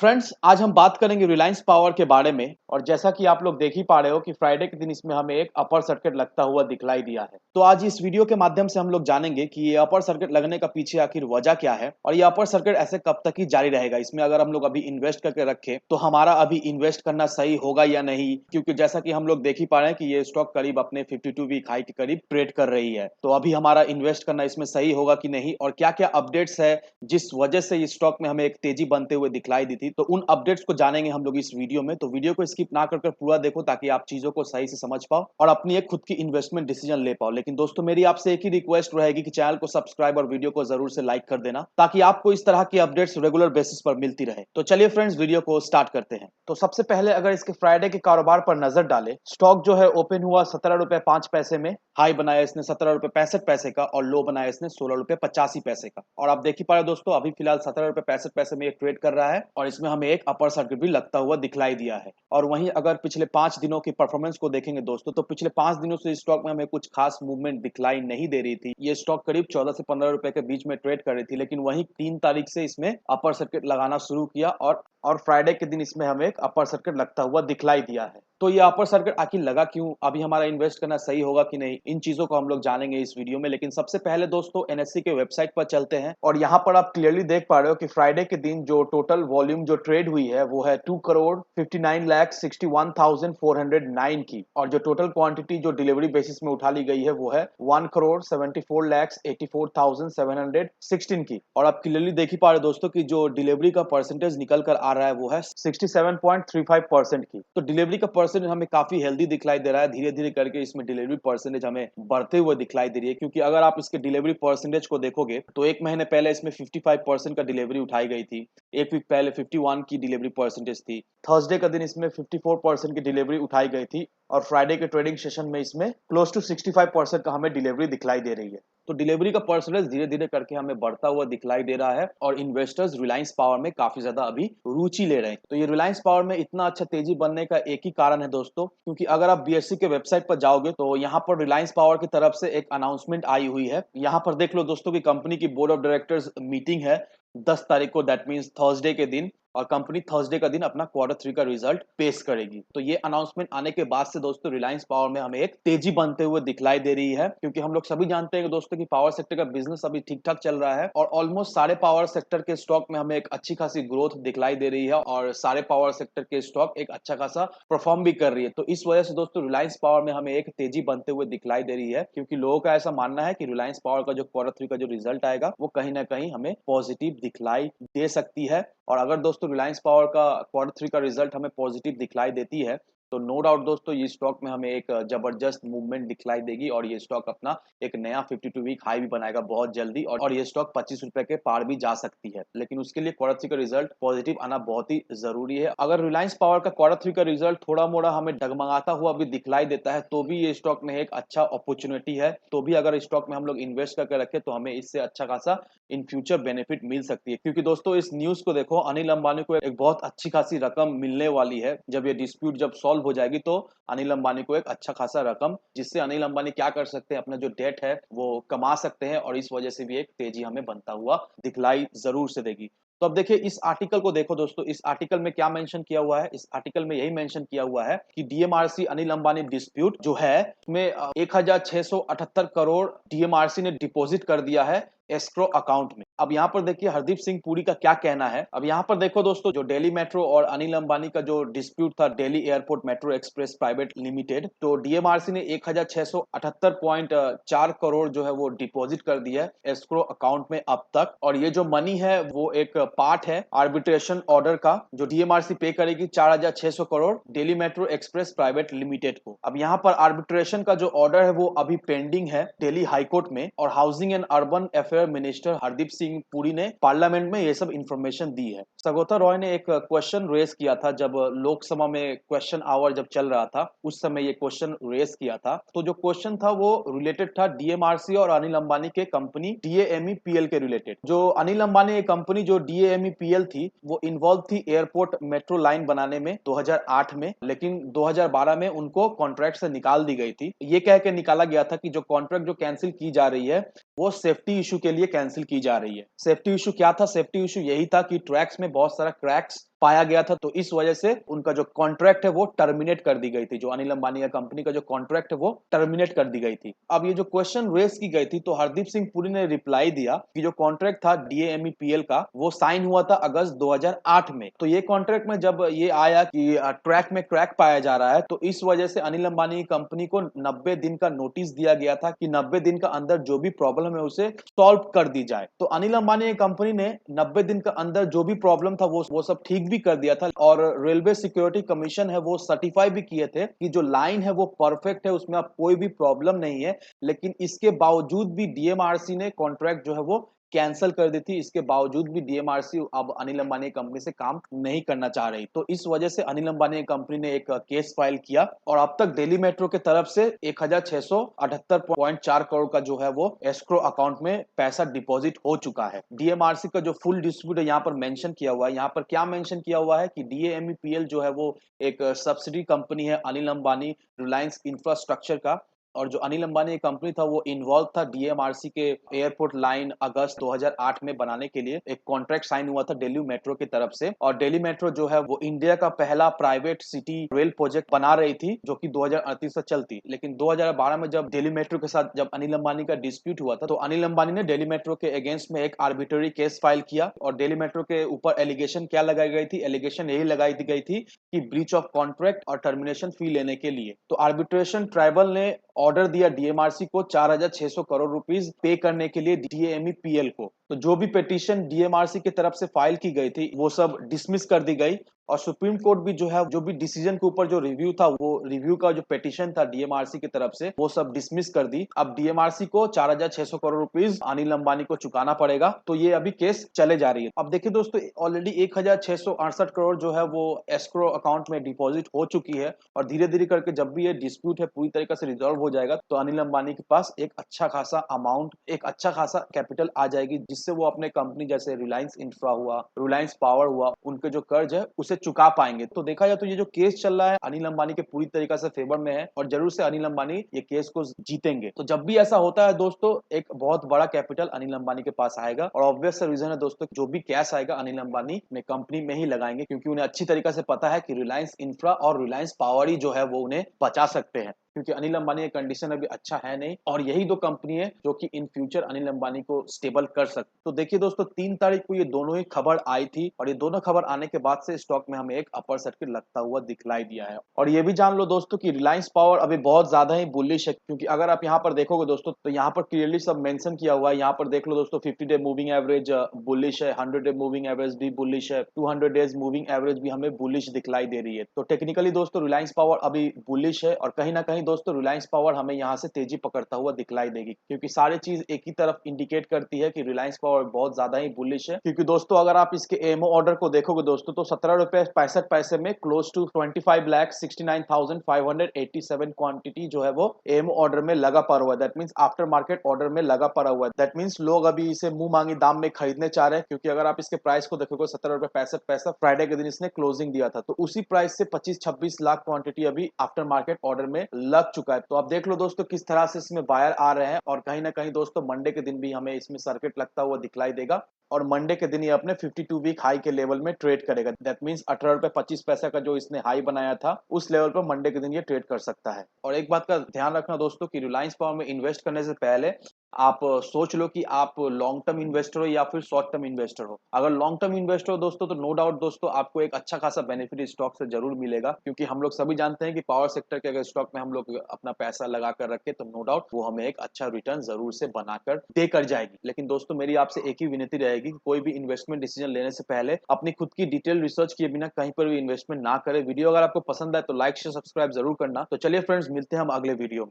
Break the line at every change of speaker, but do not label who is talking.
Friends, आज हम बात करेंगे रिलायंस पावर के बारे में। और जैसा कि आप लोग देख ही पा रहे हो कि फ्राइडे के दिन इसमें हमें एक अपर सर्किट लगता हुआ दिखलाई दिया है। तो आज इस वीडियो के माध्यम से हम लोग जानेंगे कि ये अपर सर्किट लगने का पीछे आखिर वजह क्या है और ये अपर सर्किट ऐसे कब तक ही जारी रहेगा। इसमें अगर हम लोग अभी इन्वेस्ट करके रखें तो हमारा अभी इन्वेस्ट करना सही होगा या नहीं, क्योंकि जैसा कि हम लोग देख ही पा रहे हैं कि ये स्टॉक करीब अपने 52 वीक हाई के करीब ट्रेड कर रही है। तो अभी हमारा इन्वेस्ट करना इसमें सही होगा कि नहीं और क्या क्या अपडेट्स है जिस वजह से इस स्टॉक में हमें एक तेजी बनते हुए दिखलाई दी थी, तो उन अपडेट्स को जानेंगे हम लोग इस वीडियो में। तो वीडियो को स्किप ना कर पूरा देखो ताकि आप चीजों को सही से समझ पाओ और अपनी एक खुद की इन्वेस्टमेंट डिसीजन ले पाओ। लेकिन दोस्तों, मेरी आपसे एक ही रिक्वेस्ट रहेगी कि चैनल को सब्सक्राइब और वीडियो को जरूर से लाइक कर देना ताकि आपको इस तरह की अपडेट्स रेगुलर बेसिस पर मिलती रहे। तो चलिए फ्रेंड्स, वीडियो को स्टार्ट करते हैं। तो सबसे पहले अगर इसके फ्राइडे के कारोबार पर नजर डालें, स्टॉक जो है ओपन हुआ 17 रुपए 5 पैसे में, हाई बनाया इसने 17 रुपए 65 पैसे का और लो बनाया इसने 16 रुपए 85 पैसे का। और आप देख ही पा रहे दोस्तों, अभी फिलहाल 17 रुपए 65 पैसे में ये ट्रेड कर रहा है और इसमें हमें एक अपर सर्किट भी लगता हुआ दिखलाई दिया है। और वहीं अगर पिछले 5 दिनों की परफॉर्मेंस को देखेंगे दोस्तों, तो पिछले 5 दिनों से स्टॉक में हमें कुछ खास मूवमेंट दिखलाई नहीं दे रही थी। ये स्टॉक करीब 14 से 15 रुपए के बीच में ट्रेड कर रही थी, लेकिन वहीं 3 तारीख से इसमें अपर सर्किट लगाना शुरू किया और फ्राइडे के दिन इसमें हमें एक अपर सर्किट लगता हुआ दिखलाई दिया है। तो ये अपर सर्किट आखिर लगा क्यों, अभी हमारा इन्वेस्ट करना सही होगा कि नहीं, इन चीजों को हम लोग जानेंगे इस वीडियो में। लेकिन सबसे पहले दोस्तों एनएससी के वेबसाइट पर चलते हैं और यहाँ पर आप क्लियरली देख पा रहे हो कि फ्राइडे के दिन जो टोटल वॉल्यूम जो ट्रेड हुई है वो है 2 करोड़ 59 लाख 61,409 की। और जो टोटल क्वांटिटी जो डिलीवरी बेसिस में उठा ली गई है वो है 1 करोड़ 74 लाख 84,716 की। और आप क्लियरली देख ही पा रहे हो दोस्तों कि जो डिलीवरी का परसेंटेज निकल कर आ रहा है वो है 67.35% की। तो डिलीवरी का परसेंटेज हमें काफी हेल्दी दिखलाई दे रहा है। धीरे धीरे करके इसमें डिलीवरी परसेंटेज हमें बढ़ते हुए दिखलाई दे रही है, क्योंकि अगर आप इसके डिलीवरी परसेंटेज को देखोगे तो एक महीने पहले इसमें 55% का डिलीवरी उठाई गई थी, एक वीक पहले 51 की डिलीवरी परसेंटेज थी, थर्सडे का दिन इसमें 54% की डिलीवरी उठाई गई थी और फ्राइडे के ट्रेडिंग सेशन में इसमें क्लोज टू 65% का हमें डिलीवरी दिखलाई दे रही है। तो डिलीवरी का परसेंटेज धीरे धीरे करके हमें बढ़ता हुआ दिखलाई दे रहा है और इन्वेस्टर्स रिलायंस पावर में काफी ज्यादा अभी रुचि ले रहे हैं। तो ये रिलायंस पावर में इतना अच्छा तेजी बनने का एक ही कारण है दोस्तों, क्योंकि अगर आप बीएससी के वेबसाइट पर जाओगे तो यहाँ पर रिलायंस पावर की तरफ से एक अनाउंसमेंट आई हुई है। यहाँ पर देख लो दोस्तों कि कंपनी की बोर्ड ऑफ डायरेक्टर्स मीटिंग है 10 तारीख को, दैट मीन्स थर्सडे के दिन, और कंपनी थर्सडे का दिन अपना Q3 का रिजल्ट पेश करेगी। तो ये अनाउंसमेंट आने के बाद से दोस्तों रिलायंस पावर में हमें एक तेजी बनते हुए दिखलाई दे रही है, क्योंकि हम लोग सभी जानते हैं दोस्तों कि पावर सेक्टर का बिजनेस अभी ठीक ठाक चल रहा है और ऑलमोस्ट सारे पावर सेक्टर के स्टॉक में हमें एक अच्छी खासी ग्रोथ दिखलाई दे रही है और सारे पावर सेक्टर के स्टॉक एक अच्छा खासा परफॉर्म भी कर रही है। तो इस वजह से दोस्तों रिलायंस पावर में हमें एक तेजी बनते हुए दिखलाई दे रही है, क्योंकि लोगों का ऐसा मानना है कि रिलायंस पावर का जो Q3 का जो रिजल्ट आएगा वो कहीं ना कहीं हमें पॉजिटिव दिखलाई दे सकती है। और अगर दोस्तों रिलायंस पावर का Q3 का रिजल्ट हमें पॉजिटिव दिखलाई देती है तो नो डाउट दोस्तों ये स्टॉक में हमें एक जबरदस्त मूवमेंट दिखलाई देगी और ये स्टॉक अपना एक नया 52 वीक हाई भी बनाएगा बहुत जल्दी और ये स्टॉक 25 रुपए के पार भी जा सकती है। लेकिन उसके लिए Q3 का रिजल्ट पॉजिटिव आना बहुत ही जरूरी है। अगर रिलायंस पावर का Q3 का रिजल्ट थोड़ा मोड़ा हमें डगमगाता हुआ भी दिखलाई देता है तो भी ये स्टॉक में एक अच्छा अपॉर्चुनिटी है। तो भी अगर स्टॉक में हम लोग इन्वेस्ट करके रखें तो हमें इससे अच्छा खासा इन फ्यूचर बेनिफिट मिल सकती है। क्योंकि दोस्तों इस न्यूज को देखो, अनिल अंबानी को एक बहुत अच्छी खासी रकम मिलने वाली है। जब ये डिस्प्यूट जब सॉल्व हो जाएगी तो अनिल अंबानी को एक अच्छा खासा रकम, जिससे अनिल अंबानी क्या कर सकते हैं, अपना जो डेट है वो कमा सकते हैं और इस वजह से भी एक तेजी हमें बनता हुआ दिखलाई जरूर से देगी। तो अब देखिए इस आर्टिकल को देखो दोस्तों, इस आर्टिकल में क्या मेंशन किया हुआ है। इस आर्टिकल में यही मेंशन किया हुआ है कि डीएमआरसी अनिल अंबानी डिस्प्यूट जो है उसमें 1678 करोड़ डीएमआरसी ने डिपॉजिट कर दिया है एस्क्रो अकाउंट में। अब यहाँ पर देखिए हरदीप सिंह पुरी का क्या कहना है। अब यहाँ पर देखो दोस्तों, जो दिल्ली मेट्रो और अनिल अंबानी का जो डिस्प्यूट था Delhi airport metro express private limited, तो डीएमआरसी ने 1678.4 करोड़ जो है वो डिपॉजिट कर दिया है एस्क्रो अकाउंट में अब तक। और ये जो मनी है वो एक पार्ट है आर्बिट्रेशन ऑर्डर का, जो डीएमआरसी पे करेगी 4600 crore Delhi metro express private limited को। अब यहाँ पर आर्बिट्रेशन का जो ऑर्डर है वो अभी पेंडिंग है दिल्ली हाईकोर्ट में और housing and urban affair minister Hardeep Singh Puri ने पार्लियामेंट में ये सब इंफॉर्मेशन दी है। सगोता रॉय ने एक क्वेश्चन रेस किया था जब लोकसभा में क्वेश्चन आवर जब चल रहा था, उस समय ये क्वेश्चन रेस किया था। तो जो क्वेश्चन था वो रिलेटेड था डीएमआरसी और अनिल अंबानी के कंपनी डीएएमईपीएल के रिलेटेड। जो अनिल अंबानी की कंपनी जो डीएएमईपीएल थी वो इन्वॉल्व थी एयरपोर्ट मेट्रो लाइन बनाने में 2008 में, लेकिन 2012 में उनको कॉन्ट्रैक्ट से निकाल दी गई थी। ये कह के निकाला गया था कि जो कॉन्ट्रैक्ट जो कैंसिल की जा रही है वो सेफ्टी इशू के लिए कैंसिल की जा रही है। सेफ्टी इशू क्या था? सेफ्टी इशू यही था कि ट्रैक्स में बहुत सारा क्रैक्स पाया गया था, तो इस वजह से उनका जो कॉन्ट्रैक्ट है वो टर्मिनेट कर दी गई थी। जो अनिल अंबानी का कंपनी का जो कॉन्ट्रैक्ट है वो टर्मिनेट कर दी गई थी। अब ये जो क्वेश्चन रेस की गई थी, तो हरदीप सिंह पुरी ने रिप्लाई दिया कि जो कॉन्ट्रैक्ट था डीएमईपीएल का वो साइन हुआ था अगस्त 2008 में। तो ये कॉन्ट्रैक्ट में जब ये आया कि ट्रैक में क्रैक पाया जा रहा है, तो इस वजह से अनिल अंबानी की कंपनी को 90 दिन का नोटिस दिया गया था कि 90 दिन का अंदर जो भी प्रॉब्लम है उसे सॉल्व कर दी जाए। तो अनिल अंबानी की कंपनी ने 90 दिन का अंदर जो भी प्रॉब्लम था वो सब ठीक भी कर दिया था, और रेलवे सिक्योरिटी कमीशन है वो सर्टिफाई भी किए थे कि जो लाइन है वो परफेक्ट है, उसमें अब कोई भी प्रॉब्लम नहीं है। लेकिन इसके बावजूद भी डीएमआरसी ने कॉन्ट्रैक्ट जो है वो कैंसिल कर दी थी। इसके बावजूद भी डीएमआरसी अब अनिल अंबानी कंपनी से काम नहीं करना चाह रही। तो इस वजह से अनिल अंबानी कंपनी ने एक केस फाइल किया, और अब तक दिल्ली मेट्रो की तरफ से 1678.4 करोड़ का जो है वो एस्क्रो अकाउंट में पैसा डिपॉजिट हो चुका है। डीएमआरसी का जो फुल डिस्प्यूट है यहाँ पर मेंशन किया हुआ है। यहाँ पर क्या मेंशन किया हुआ है कि डीएमईपीएल जो है वो एक सब्सिडी कंपनी है अनिल अंबानी रिलायंस इंफ्रास्ट्रक्चर का, और जो अनिल अंबानी कंपनी था वो इन्वॉल्व था डीएमआरसी के एयरपोर्ट लाइन अगस्त 2008 में बनाने के लिए। एक कॉन्ट्रैक्ट साइन हुआ था दिल्ली मेट्रो की तरफ से, और दिल्ली मेट्रो जो है वो इंडिया का पहला प्राइवेट सिटी रेल प्रोजेक्ट बना रही थी, जो कि 2038 तक चलती। लेकिन 2012 में जब दिल्ली मेट्रो के साथ जब अनिल अंबानी का डिस्प्यूट हुआ था, तो अनिल अंबानी ने दिल्ली मेट्रो के अगेंस्ट में एक आर्बिट्ररी केस फाइल किया, और दिल्ली मेट्रो के ऊपर एलिगेशन क्या लगाई गई थी, एलिगेशन यही लगाई गई थी कि ब्रीच ऑफ कॉन्ट्रैक्ट और टर्मिनेशन फी लेने के लिए। तो आर्बिट्रेशन ट्राइबल ने ऑर्डर दिया डीएमआरसी को 4600 करोड़ रुपीस पे करने के लिए डीएमईपीएल को। तो जो भी पिटीशन डीएमआरसी की तरफ से फाइल की गई थी वो सब डिसमिस कर दी गई, और सुप्रीम कोर्ट भी जो है जो भी डिसीजन के ऊपर जो रिव्यू था, वो रिव्यू का जो पिटीशन था डीएमआरसी की तरफ से वो सब डिसमिस कर दी। अब डीएमआरसी को 4600 करोड़ रुपीस अनिल अंबानी को चुकाना पड़ेगा। तो ये अभी केस चले जा रही है। अब देखिए दोस्तों, ऑलरेडी 1668 करोड़ जो है वो एस्क्रो अकाउंट में डिपॉजिट हो चुकी है, और धीरे धीरे करके जब भी ये डिस्प्यूट है पूरी तरीके से रिजॉल्व हो जाएगा, तो अनिल अंबानी के पास एक अच्छा खासा अमाउंट, एक अच्छा खासा कैपिटल आ जाएगी, जिससे वो अपने कंपनी जैसे रिलायंस इंफ्रा हुआ, रिलायंस पावर हुआ, उनके जो कर्ज है उसे चुका पाएंगे। तो देखा जाए तो ये जो केस चल रहा है अनिल अंबानी के पूरी तरीके से फेवर में है, और जरूर से अनिल अंबानी ये केस को जीतेंगे। तो जब भी ऐसा होता है दोस्तों, एक बहुत बड़ा कैपिटल अनिल अंबानी के पास आएगा, और ऑब्वियस रीजन है दोस्तों, जो भी कैश आएगा अनिल अंबानी में कंपनी में ही लगाएंगे, क्योंकि उन्हें अच्छी तरीके से पता है कि रिलायंस इंफ्रा और रिलायंस पावर ही जो है वो उन्हें बचा सकते हैं, क्योंकि अनिल अंबानी का कंडीशन अभी अच्छा है नहीं, और यही दो कंपनी है जो कि इन फ्यूचर अनिल अंबानी को स्टेबल कर सकते। तो देखिए दोस्तों, 3 तारीख को ये दोनों ही खबर आई थी, और ये दोनों खबर आने के बाद से स्टॉक में हमें एक अपर सर्किट लगता हुआ दिखलाई दिया है। और ये भी जान लो दोस्तों कि रिलायंस पावर अभी बहुत ज्यादा ही बुलिश है, क्योंकि अगर आप यहाँ पर देखोगे दोस्तों, तो यहाँ पर क्लियरली सब मेंशन किया हुआ है। यहाँ पर देख लो दोस्तों, 50 डे मूविंग एवरेज बुलिश है, 100 डे मूविंग एवरेज भी बुलिश है, 200 डेज मूविंग एवरेज भी हमें बुलिश दिखलाई दे रही है। तो टेक्निकली दोस्तों रिलायंस पावर अभी बुलिश है, और कहीं ना कहीं दोस्तों रिलायंस पावर हमें यहाँ से तेजी पकड़ता हुआ दिखलाई देगी, क्योंकि सारी चीज एक ही तरफ इंडिकेट करती है कि रिलायंस पावर बहुत ज्यादा ही बुलिश है। क्योंकि दोस्तों अगर आप इसके एमओ ऑर्डर को देखोगे दोस्तों, तो 17 रुपए 65 पैसे में क्लोज टू 25,69,587 क्वांटिटी जो है वो एमओ ऑर्डर में लगा पड़ा हुआ है। That means after market order में लगा पड़ा हुआ है। दैट मींस लोग अभी इसे मुंह मांगी दाम में खरीदने चाह रहे हैं, क्योंकि अगर आप इसके प्राइस को देखोगे 17 रुपए 65 पैसा फ्राइडे के दिन इसने क्लोजिंग दिया था, तो उसी प्राइस से 25-26 लाख क्वांटिटी अभी आफ्टर मार्केट ऑर्डर में लग चुका है। तो आप देख लो दोस्तों किस तरह से इसमें बायर आ रहे हैं, और कहीं ना कहीं दोस्तों मंडे के दिन भी हमें इसमें सर्किट लगता हुआ दिखलाई देगा, और मंडे के दिन ये अपने 52 वीक हाई के लेवल में ट्रेड करेगा। दैट मींस 18 रुपए 25 पैसा का जो इसने हाई बनाया था, उस लेवल पर मंडे के दिन ये ट्रेड कर सकता है। और एक बात का ध्यान रखना दोस्तों कि रिलायंस पावर में इन्वेस्ट करने से पहले आप सोच लो कि आप लॉन्ग टर्म इन्वेस्टर हो या फिर शॉर्ट टर्म इन्वेस्टर हो। अगर लॉन्ग टर्म इन्वेस्टर हो दोस्तों, तो नो डाउट दोस्तों आपको एक अच्छा खासा बेनिफिट इस स्टॉक से जरूर मिलेगा, क्योंकि हम लोग सभी जानते हैं कि पावर सेक्टर के अगर स्टॉक में हम लोग अपना पैसा लगा कर रखे, तो नो डाउट वो हमें एक अच्छा रिटर्न जरूर से बनाकर देकर जाएगी। लेकिन दोस्तों मेरी आपसे एक ही विनती रहेगी कि कोई भी इन्वेस्टमेंट डिसीजन लेने से पहले अपनी खुद की डिटेल रिसर्च किए बिना कहीं पर भी इन्वेस्टमेंट ना करें। वीडियो अगर आपको पसंद आए तो लाइक शेयर सब्सक्राइब जरूर करना। तो चलिए फ्रेंड्स, मिलते हैं हम अगले वीडियो में।